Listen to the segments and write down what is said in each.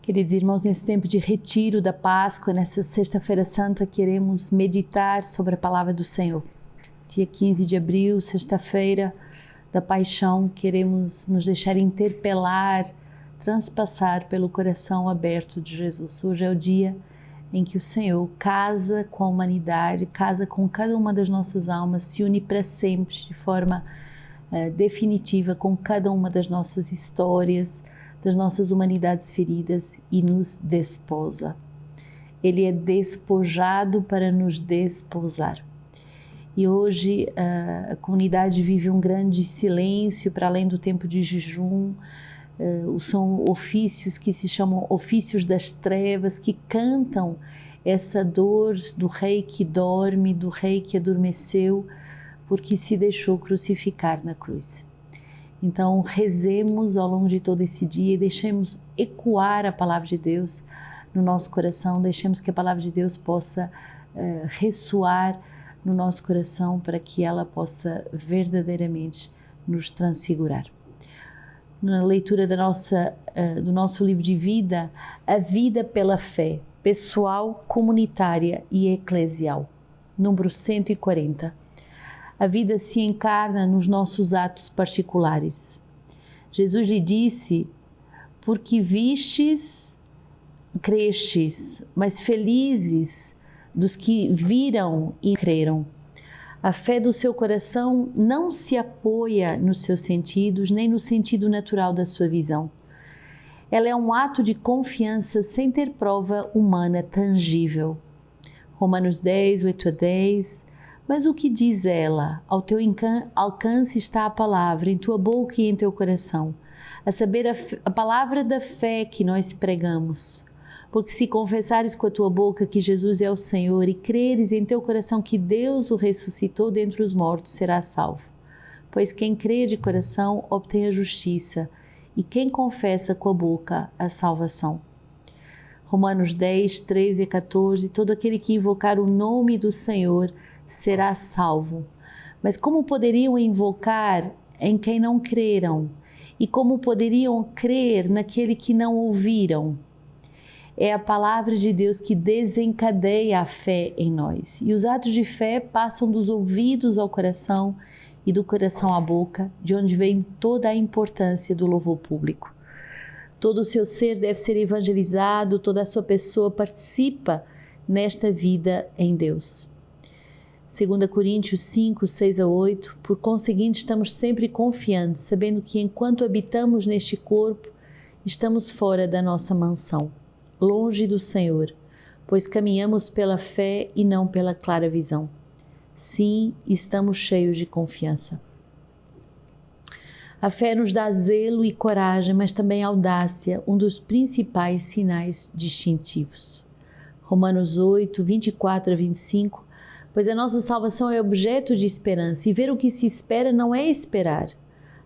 Queridos irmãos, nesse tempo de retiro da Páscoa, nessa Sexta-feira Santa, queremos meditar sobre a Palavra do Senhor. Dia 15 de abril, Sexta-feira da Paixão, queremos nos deixar interpelar, transpassar pelo coração aberto de Jesus. Hoje é o dia em que o Senhor casa com a humanidade, casa com cada uma das nossas almas, se une para sempre, de forma definitiva, com cada uma das nossas histórias, das nossas humanidades feridas e nos desposa. Ele é despojado para nos desposar. E hoje a comunidade vive um grande silêncio para além do tempo de jejum. São ofícios que se chamam ofícios das trevas, que cantam essa dor do rei que dorme, do rei que adormeceu, porque se deixou crucificar na cruz. Então rezemos ao longo de todo esse dia e deixemos ecoar a palavra de Deus no nosso coração, deixemos que a palavra de Deus possa ressoar no nosso coração para que ela possa verdadeiramente nos transfigurar. Na leitura do nosso livro de vida, a vida pela fé, pessoal, comunitária e eclesial, número 140. A vida se encarna nos nossos atos particulares. Jesus lhe disse: porque vistes, crestes, mas felizes dos que viram e creram. A fé do seu coração não se apoia nos seus sentidos, nem no sentido natural da sua visão. Ela é um ato de confiança sem ter prova humana tangível. Romanos 10, 8 a 10. Mas o que diz ela? Ao teu alcance está a palavra, em tua boca e em teu coração, a saber, a palavra da fé que nós pregamos. Porque se confessares com a tua boca que Jesus é o Senhor e creres em teu coração que Deus o ressuscitou dentre os mortos, serás salvo. Pois quem crê de coração obtém a justiça, e quem confessa com a boca a salvação. Romanos 10, 13 a 14. Todo aquele que invocar o nome do Senhor será salvo. Mas como poderiam invocar em quem não creram? E como poderiam crer naquele que não ouviram? É a palavra de Deus que desencadeia a fé em nós. E os atos de fé passam dos ouvidos ao coração e do coração à boca, de onde vem toda a importância do louvor público. Todo o seu ser deve ser evangelizado, toda a sua pessoa participa nesta vida em Deus. 2 Coríntios 5, 6 a 8, por conseguinte estamos sempre confiantes, sabendo que enquanto habitamos neste corpo, estamos fora da nossa mansão, longe do Senhor, pois caminhamos pela fé e não pela clara visão. Sim, estamos cheios de confiança. A fé nos dá zelo e coragem, mas também audácia, um dos principais sinais distintivos. Romanos 8, 24 a 25, pois a nossa salvação é objeto de esperança, e ver o que se espera não é esperar.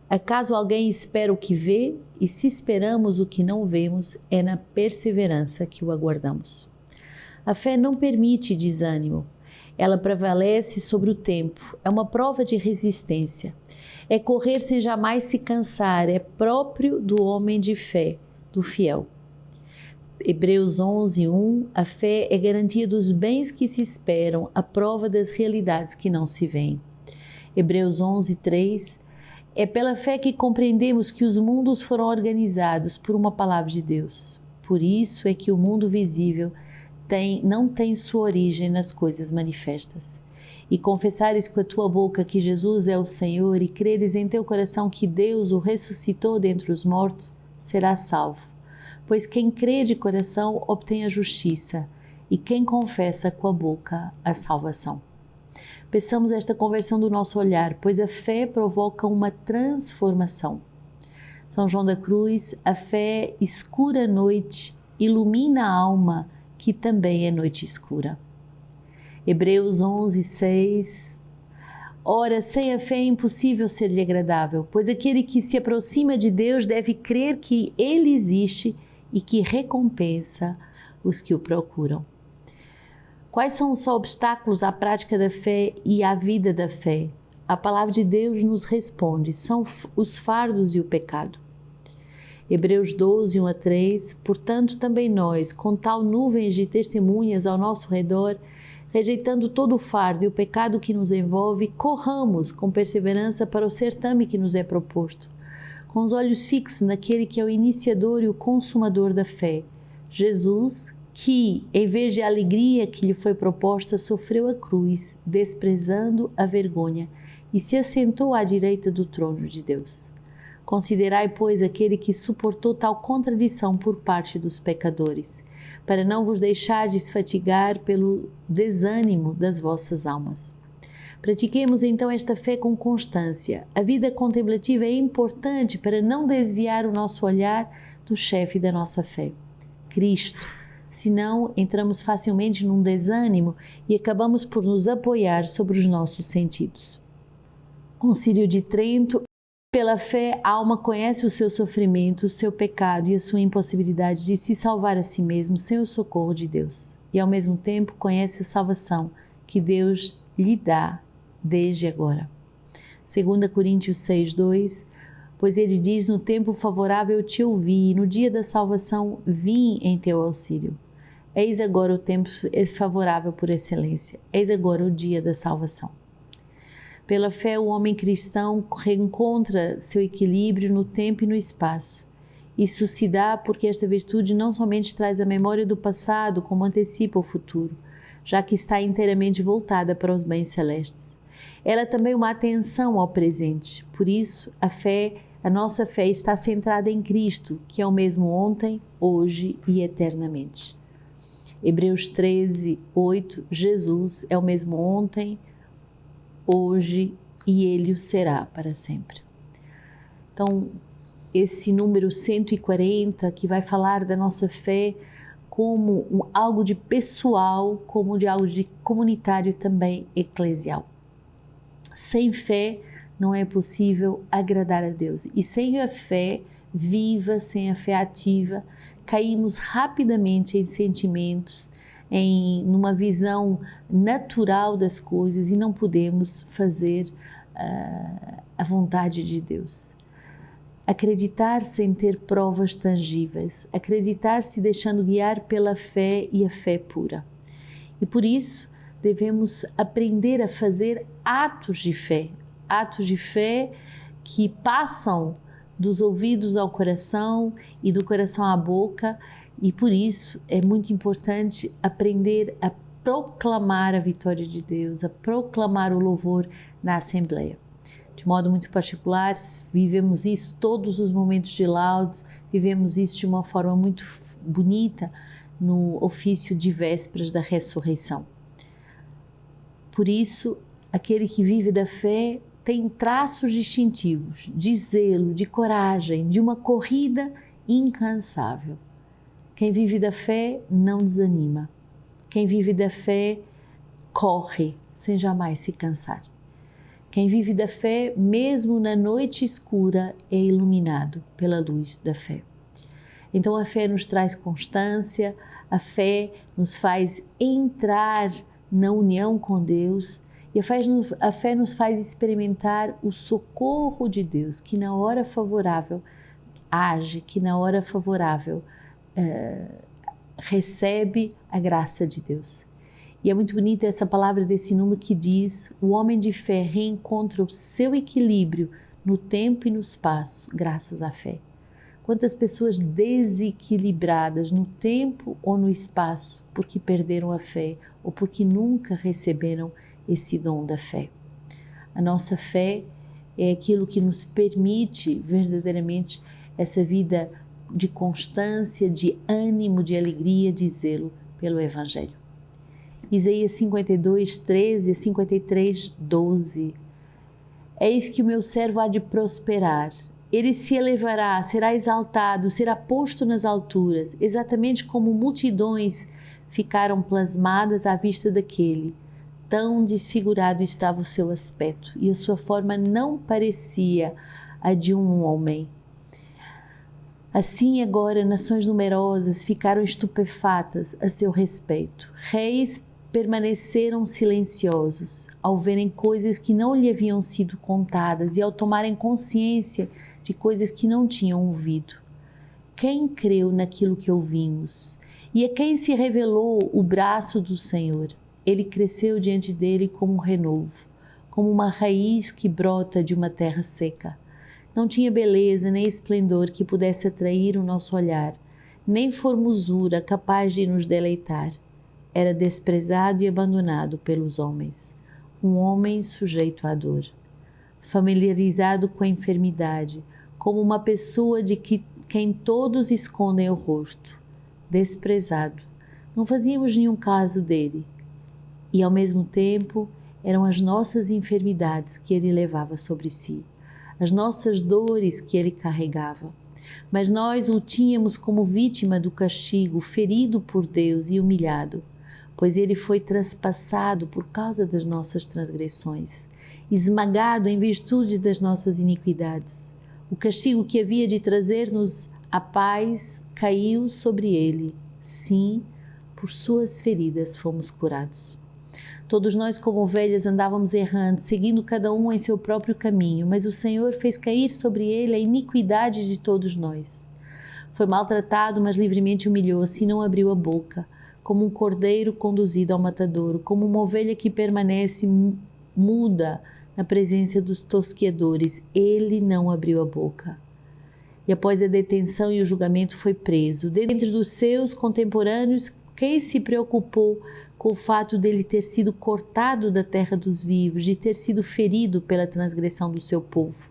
Acaso alguém espera o que vê? E se esperamos o que não vemos, é na perseverança que o aguardamos. A fé não permite desânimo. Ela prevalece sobre o tempo, é uma prova de resistência. É correr sem jamais se cansar, é próprio do homem de fé, do fiel. Hebreus 11, 1, a fé é garantia dos bens que se esperam, a prova das realidades que não se veem. Hebreus 11, 3, é pela fé que compreendemos que os mundos foram organizados por uma palavra de Deus. Por isso é que o mundo visível não tem sua origem nas coisas manifestas. E confessares com a tua boca que Jesus é o Senhor e creres em teu coração que Deus o ressuscitou dentre os mortos, serás salvo. Pois quem crê de coração obtém a justiça, e quem confessa com a boca a salvação. Peçamos esta conversão do nosso olhar, pois a fé provoca uma transformação. São João da Cruz, a fé escura a noite, ilumina a alma, que também é noite escura. Hebreus 11, 6. Ora, sem a fé é impossível ser-lhe agradável, pois aquele que se aproxima de Deus deve crer que Ele existe e que recompensa os que o procuram. Quais são os obstáculos à prática da fé e à vida da fé? A palavra de Deus nos responde, são os fardos e o pecado. Hebreus 12, 1-3, portanto também nós, com tal nuvens de testemunhas ao nosso redor, rejeitando todo o fardo e o pecado que nos envolve, corramos com perseverança para o certame que nos é proposto, com os olhos fixos naquele que é o iniciador e o consumador da fé, Jesus, que, em vez de a alegria que lhe foi proposta, sofreu a cruz, desprezando a vergonha, e se assentou à direita do trono de Deus. Considerai, pois, aquele que suportou tal contradição por parte dos pecadores, para não vos deixardes fatigar pelo desânimo das vossas almas. Pratiquemos então esta fé com constância. A vida contemplativa é importante para não desviar o nosso olhar do chefe da nossa fé, Cristo. Senão, entramos facilmente num desânimo e acabamos por nos apoiar sobre os nossos sentidos. Concílio de Trento. Pela fé, a alma conhece o seu sofrimento, o seu pecado e a sua impossibilidade de se salvar a si mesmo sem o socorro de Deus. E ao mesmo tempo conhece a salvação que Deus lhe dá desde agora. 2 Coríntios 6:2, pois ele diz, no tempo favorável eu te ouvi, e no dia da salvação vim em teu auxílio. Eis agora o tempo favorável por excelência, eis agora o dia da salvação. Pela fé, o homem cristão reencontra seu equilíbrio no tempo e no espaço. Isso se dá porque esta virtude não somente traz a memória do passado, como antecipa o futuro, já que está inteiramente voltada para os bens celestes. Ela é também uma atenção ao presente. Por isso, a nossa fé está centrada em Cristo, que é o mesmo ontem, hoje e eternamente. Hebreus 13:8, Jesus é o mesmo ontem, hoje e Ele o será para sempre. Então, esse número 140 que vai falar da nossa fé como algo de pessoal, como de algo de comunitário também eclesial. Sem fé não é possível agradar a Deus. E sem a fé viva, sem a fé ativa, caímos rapidamente em sentimentos, numa visão natural das coisas e não podemos fazer a vontade de Deus. Acreditar sem ter provas tangíveis, acreditar se deixando guiar pela fé e a fé pura. E por isso devemos aprender a fazer atos de fé que passam dos ouvidos ao coração e do coração à boca. E por isso é muito importante aprender a proclamar a vitória de Deus, a proclamar o louvor na Assembleia. De modo muito particular, vivemos isso todos os momentos de laudes, vivemos isso de uma forma muito bonita no ofício de vésperas da ressurreição. Por isso, aquele que vive da fé tem traços distintivos de zelo, de coragem, de uma corrida incansável. Quem vive da fé não desanima. Quem vive da fé corre sem jamais se cansar. Quem vive da fé, mesmo na noite escura, é iluminado pela luz da fé. Então a fé nos traz constância, a fé nos faz entrar na união com Deus e a fé nos faz experimentar o socorro de Deus, que na hora favorável age, que na hora favorável recebe a graça de Deus. E é muito bonita essa palavra desse número que diz: o homem de fé reencontra o seu equilíbrio no tempo e no espaço, graças à fé. Quantas pessoas desequilibradas no tempo ou no espaço porque perderam a fé ou porque nunca receberam esse dom da fé. A nossa fé é aquilo que nos permite verdadeiramente essa vida de constância, de ânimo, de alegria, de zelo pelo Evangelho. Isaías 52:13 e 53:12. Eis que o meu servo há de prosperar, ele se elevará, será exaltado, será posto nas alturas, exatamente como multidões ficaram plasmadas à vista daquele. Tão desfigurado estava o seu aspecto e a sua forma não parecia a de um homem. Assim agora nações numerosas ficaram estupefatas a seu respeito. Reis permaneceram silenciosos ao verem coisas que não lhe haviam sido contadas e ao tomarem consciência de coisas que não tinham ouvido. quem creu naquilo que ouvimos e a quem se revelou o braço do Senhor. Ele cresceu diante dele como um renovo, como uma raiz que brota de uma terra seca. Não tinha beleza nem esplendor que pudesse atrair o nosso olhar, nem formosura capaz de nos deleitar. Era desprezado e abandonado pelos homens, um homem sujeito à dor, familiarizado com a enfermidade, como uma pessoa de quem todos escondem o rosto, desprezado. Não fazíamos nenhum caso dele. E ao mesmo tempo eram as nossas enfermidades que ele levava sobre si, as nossas dores que ele carregava. Mas nós o tínhamos como vítima do castigo, ferido por Deus e humilhado, pois ele foi traspassado por causa das nossas transgressões, esmagado em virtude das nossas iniquidades. O castigo que havia de trazer-nos a paz caiu sobre ele. Sim, por suas feridas fomos curados. Todos nós, como ovelhas, andávamos errantes, seguindo cada um em seu próprio caminho, mas o Senhor fez cair sobre ele a iniquidade de todos nós. Foi maltratado, mas livremente humilhou-se e não abriu a boca, como um cordeiro conduzido ao matadouro, como uma ovelha que permanece muda na presença dos tosqueadores. Ele não abriu a boca. E após a detenção e o julgamento foi preso. Dentre dos seus contemporâneos, quem se preocupou com o fato dele ter sido cortado da terra dos vivos, de ter sido ferido pela transgressão do seu povo?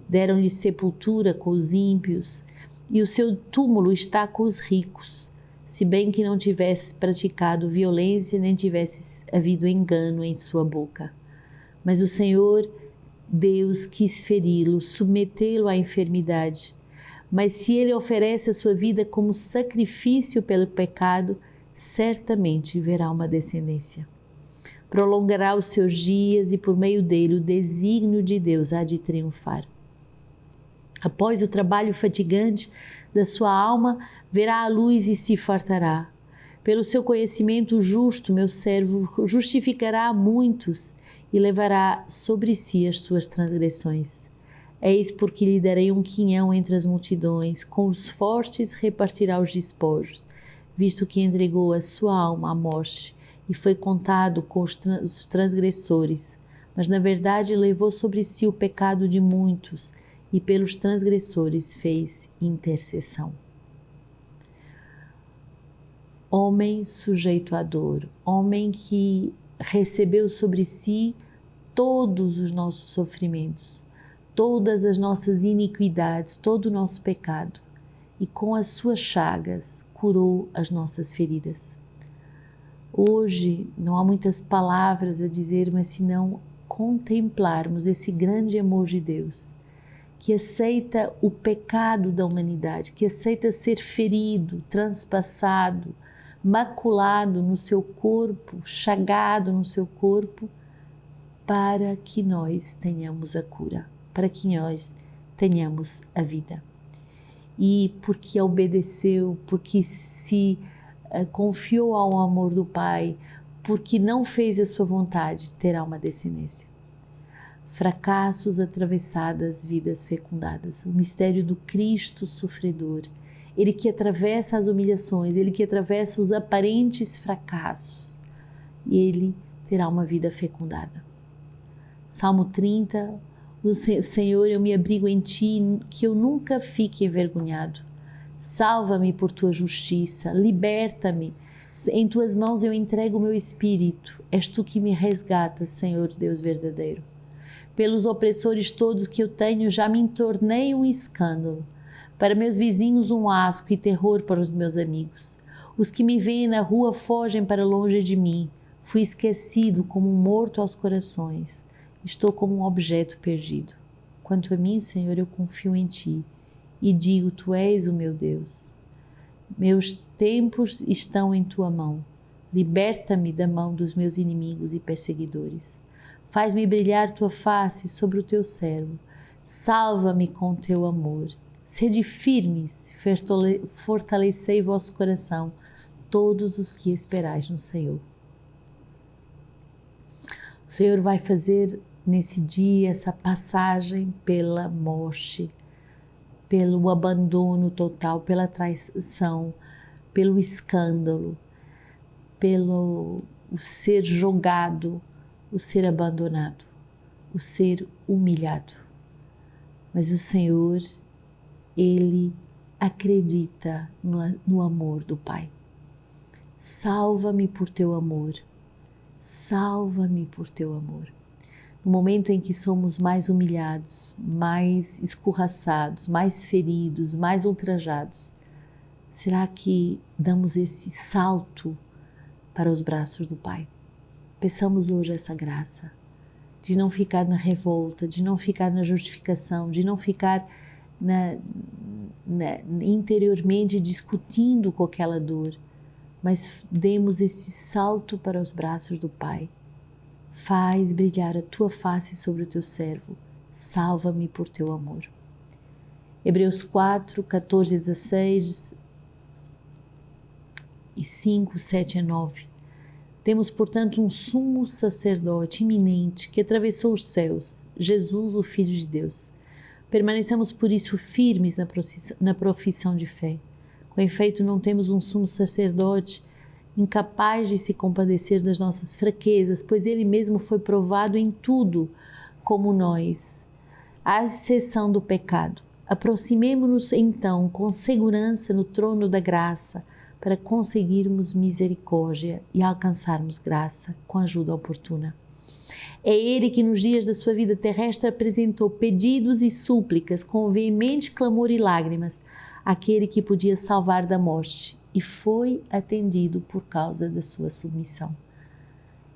Deram-lhe sepultura com os ímpios, e o seu túmulo está com os ricos, se bem que não tivesse praticado violência, nem tivesse havido engano em sua boca. Mas o Senhor, Deus, quis feri-lo, submetê-lo à enfermidade. Mas se ele oferece a sua vida como sacrifício pelo pecado, certamente verá uma descendência. Prolongará os seus dias e por meio dele o desígnio de Deus há de triunfar. Após o trabalho fatigante da sua alma, verá a luz e se fartará. Pelo seu conhecimento justo, meu servo justificará a muitos e levará sobre si as suas transgressões. Eis porque lhe darei um quinhão entre as multidões, com os fortes repartirá os despojos, visto que entregou a sua alma à morte e foi contado com os transgressores, mas na verdade levou sobre si o pecado de muitos e pelos transgressores fez intercessão. Homem sujeito à dor, homem que recebeu sobre si todos os nossos sofrimentos, todas as nossas iniquidades, todo o nosso pecado, e com as suas chagas curou as nossas feridas. Hoje não há muitas palavras a dizer, mas se não contemplarmos esse grande amor de Deus, que aceita o pecado da humanidade, que aceita ser ferido, transpassado, maculado no seu corpo, chagado no seu corpo, para que nós tenhamos a cura, para que nós tenhamos a vida. E porque obedeceu, porque se confiou ao amor do Pai, porque não fez a sua vontade, terá uma descendência. Fracassos atravessadas, vidas fecundadas. O mistério do Cristo sofredor. Ele que atravessa as humilhações, ele que atravessa os aparentes fracassos. E ele terá uma vida fecundada. Salmo 30, o Senhor, eu me abrigo em Ti, que eu nunca fique envergonhado. Salva-me por Tua justiça, liberta-me. Em Tuas mãos eu entrego o meu espírito. És Tu que me resgatas, Senhor Deus verdadeiro. Pelos opressores todos que eu tenho, já me tornei um escândalo. Para meus vizinhos um asco e terror para os meus amigos. Os que me veem na rua fogem para longe de mim. Fui esquecido como um morto aos corações. Estou como um objeto perdido. Quanto a mim, Senhor, eu confio em Ti e digo, Tu és o meu Deus. Meus tempos estão em Tua mão. Liberta-me da mão dos meus inimigos e perseguidores. Faz-me brilhar Tua face sobre o Teu servo. Salva-me com Teu amor. Sede firmes, fortalecei vosso coração, todos os que esperais no Senhor. O Senhor vai fazer nesse dia essa passagem pela morte, pelo abandono total, pela traição, pelo escândalo, pelo o ser jogado, o ser abandonado, o ser humilhado. Mas o Senhor, Ele acredita no amor do Pai. Salva-me por teu amor, salva-me por teu amor. No momento em que somos mais humilhados, mais escorraçados, mais feridos, mais ultrajados, será que damos esse salto para os braços do Pai? Peçamos hoje essa graça de não ficar na revolta, de não ficar na justificação, de não ficar interiormente discutindo com aquela dor, mas demos esse salto para os braços do Pai. Faz brilhar a tua face sobre o teu servo, salva-me por teu amor. Hebreus 4, 14 a 16 e 5, 7 a 9. Temos, portanto, um sumo sacerdote iminente que atravessou os céus, Jesus, o Filho de Deus. Permaneçamos por isso firmes na profissão de fé. Com efeito, não temos um sumo sacerdote incapaz de se compadecer das nossas fraquezas, pois ele mesmo foi provado em tudo, como nós, à exceção do pecado. Aproximemo-nos então com segurança no trono da graça, para conseguirmos misericórdia e alcançarmos graça com ajuda oportuna. É Ele que nos dias da sua vida terrestre apresentou pedidos e súplicas com veemente clamor e lágrimas àquele que podia salvar da morte, e foi atendido por causa da sua submissão.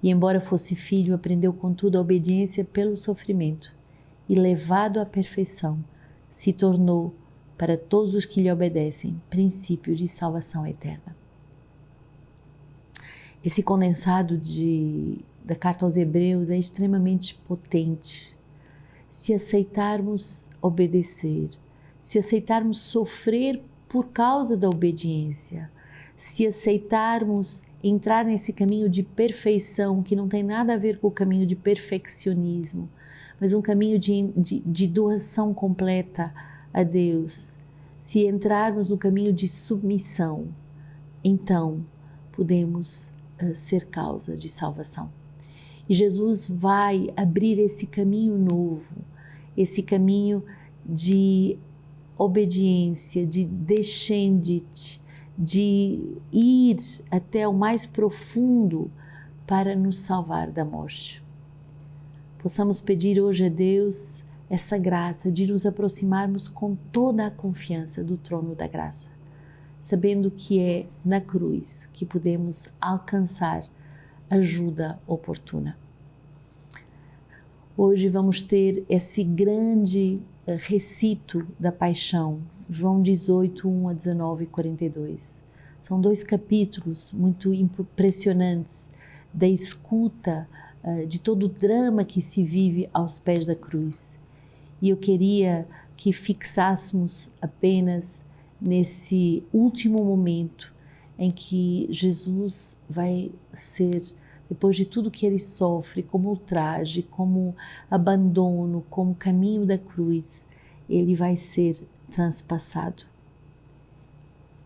E embora fosse filho, aprendeu contudo a obediência pelo sofrimento, e levado à perfeição, se tornou, para todos os que lhe obedecem, princípio de salvação eterna. Esse condensado da carta aos Hebreus é extremamente potente. Se aceitarmos obedecer, se aceitarmos sofrer por causa da obediência, se aceitarmos entrar nesse caminho de perfeição, que não tem nada a ver com o caminho de perfeccionismo, mas um caminho de doação completa a Deus, se entrarmos no caminho de submissão, então podemos ser causa de salvação. E Jesus vai abrir esse caminho novo, esse caminho de obediência, de descendite, de ir até o mais profundo para nos salvar da morte. Possamos pedir hoje a Deus essa graça de nos aproximarmos com toda a confiança do trono da graça, sabendo que é na cruz que podemos alcançar ajuda oportuna. Hoje vamos ter esse grande recito da paixão, João 18, 1 a 19 e 42. São 2 capítulos muito impressionantes da escuta de todo o drama que se vive aos pés da cruz. E eu queria que fixássemos apenas nesse último momento em que Jesus vai ser, depois de tudo que ele sofre, como ultraje, como abandono, como caminho da cruz, ele vai ser transpassado.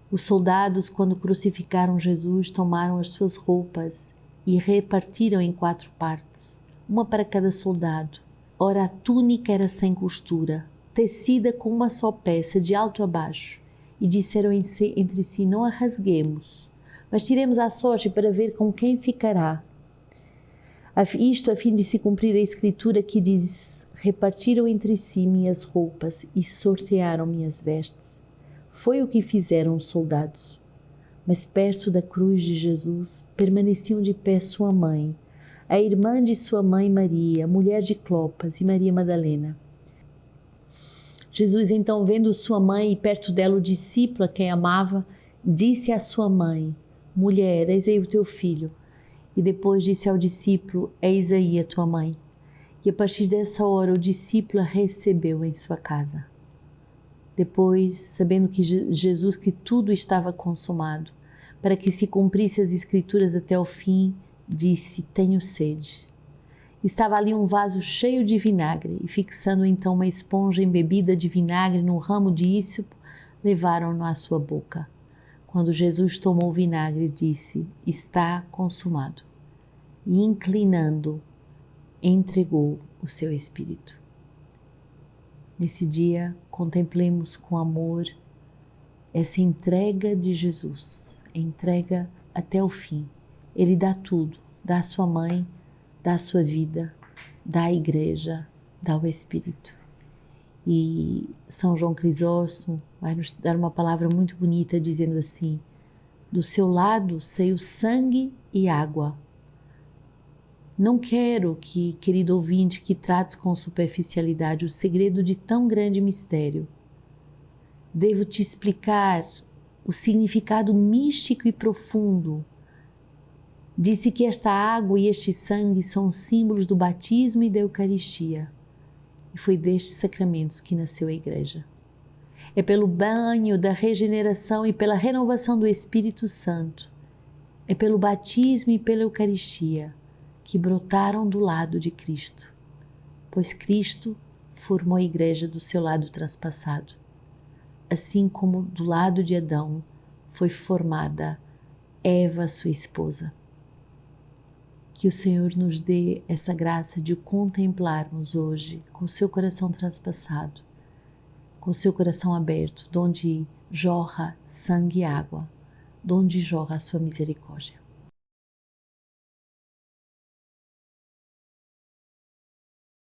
Os soldados, quando crucificaram Jesus, tomaram as suas roupas e repartiram em 4 partes, uma para cada soldado. Ora, a túnica era sem costura, tecida com uma só peça, de alto a baixo, e disseram entre si: não a rasguemos, mas tiremos à sorte para ver com quem ficará. Isto a fim de se cumprir a escritura que diz: repartiram entre si minhas roupas e sortearam minhas vestes. Foi o que fizeram os soldados. Mas perto da cruz de Jesus permaneciam de pé sua mãe, a irmã de sua mãe Maria, mulher de Clopas, e Maria Madalena. Jesus, então, vendo sua mãe e perto dela o discípulo a quem amava, disse à sua mãe: mulher, eis aí o teu filho. E depois disse ao discípulo: eis aí a tua mãe. E a partir dessa hora o discípulo a recebeu em sua casa. Depois, sabendo que Jesus, que tudo estava consumado, para que se cumprisse as escrituras até o fim, disse: tenho sede. Estava ali um vaso cheio de vinagre, e fixando então uma esponja embebida de vinagre num ramo de íssopo, levaram-no à sua boca. Quando Jesus tomou o vinagre, disse: está consumado. E inclinando, entregou o seu espírito. Nesse dia, contemplemos com amor essa entrega de Jesus, entrega até o fim. Ele dá tudo, dá a sua mãe, dá a sua vida, dá a igreja, dá o Espírito. E São João Crisóstomo vai nos dar uma palavra muito bonita dizendo assim: do seu lado saiu sangue e água. Não quero que, querido ouvinte, que trates com superficialidade o segredo de tão grande mistério. Devo te explicar o significado místico e profundo. Disse que esta água e este sangue são símbolos do batismo e da Eucaristia. E foi destes sacramentos que nasceu a Igreja. É pelo banho da regeneração e pela renovação do Espírito Santo. É pelo batismo e pela Eucaristia que brotaram do lado de Cristo. Pois Cristo formou a Igreja do seu lado transpassado. Assim como do lado de Adão foi formada Eva, sua esposa. Que o Senhor nos dê essa graça de o contemplarmos hoje com o seu coração transpassado, com o seu coração aberto, de onde jorra sangue e água, de onde jorra a sua misericórdia.